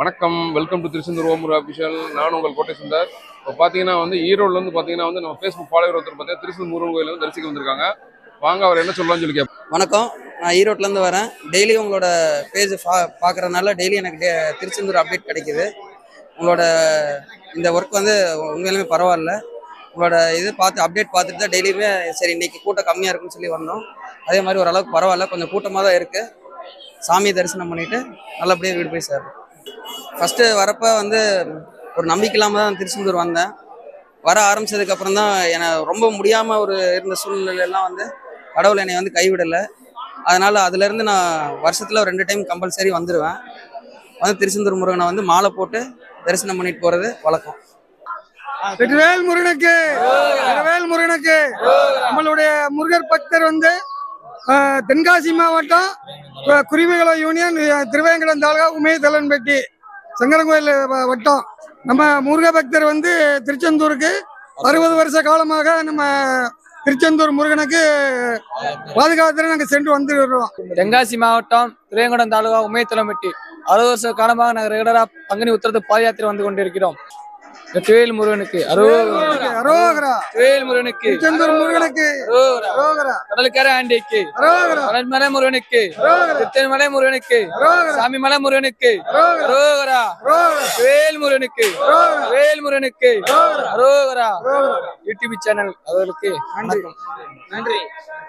வணக்கம், welcome to Tiruchendur ஓமுரு official. நான் உங்கள் கோட்டை சுந்தர். இப்போ பார்த்தீங்கன்னா நம்ம ஃபேஸ்புக் ஃபாலோவர் ஒருத்தர் பார்த்தீங்கன்னா திருச்செந்தூர் முருகன் கோயில் வந்து தரிசிக்க வந்திருக்காங்க. வாங்க அவர் என்ன சொல்லலாம்னு சொல்லி கேட்போம். வணக்கம், நான் ஈரோட்லேருந்து வரேன். டெய்லி உங்களோட பேஜ் பார்க்குறதுனால டெய்லி எனக்கு திருச்செந்தூர் அப்டேட் கிடைக்குது. உங்களோட இந்த ஒர்க் வந்து உண்மையிலுமே பரவாயில்ல. உங்களோட இது அப்டேட் பார்த்துட்டு தான் டெய்லியுமே சரி இன்னைக்கு கூட்டம் கம்மியாக இருக்குன்னு சொல்லி வந்தோம். அதே மாதிரி ஓரளவுக்கு பரவாயில்ல, கொஞ்சம் கூட்டமாக தான் இருக்குது. சாமியை தரிசனம் பண்ணிவிட்டு நல்லபடியாக வீடு போய் சேரும். ஃபஸ்ட்டு வரப்போ வந்து ஒரு நம்பிக்கை இல்லாமல் தான் திருச்செந்தூர் வந்தேன். வர ஆரம்பித்ததுக்கப்புறம் தான் எனக்கு ரொம்ப முடியாமல் இருந்த சூழ்நிலையெல்லாம் வந்து கடவுள் என்னை வந்து கைவிடலை. அதனால் அதுலேருந்து நான் வருஷத்தில் ஒரு 2 டைம் கம்பல்சரி வந்துடுவேன். வந்து திருச்செந்தூர் முருகனை வந்து மாலை போட்டு தரிசனம் பண்ணிட்டு போகிறது வழக்கம். வெற்றிவேல் முருகனுக்கு, வெற்றிவேல் முருகனுக்கு. நம்மளுடைய முருகர் பக்தர் வந்து தென்காசி மாவட்டம் குருவிகுளம் யூனியன் திருவேங்கடம் தாலுகா உமையதலன்பட்டி சங்கரங்கோயில் வட்டம். நம்ம முருக பக்தர் வந்து திருச்செந்தூருக்கு 60 வருஷ காலமாக நம்ம திருச்செந்தூர் முருகனுக்கு பாதுகாத்து நாங்கள் சென்று வந்து வருவோம். தென்காசி மாவட்டம் திருவேங்கடம் தாலுகா உமையதலன்பட்டி 60 வருஷ காலமாக நாங்கள் ரெகுலரா பங்குனி உத்திரத்து பாத யாத்திரை வந்து கொண்டிருக்கிறோம். வெற்றிவேல் முருகனுக்கு அரோகரா, வெற்றிவேல் முருகனுக்கு, திருச்செந்தூர் முருகனுக்கு அரோகரா, கடலுக்கரை ஆண்டிக்கு அரோகரா, கடல்மலை முருகனுக்கு, திருத்தென்மலை முருகனுக்கு, சாமிமலை முருகனுக்கு அரோகரா, வேல் முருகனுக்கு, வேல் முருகனுக்கு அரோகரா. யூடியூப் சேனல் அவர்களுக்கு நன்றி.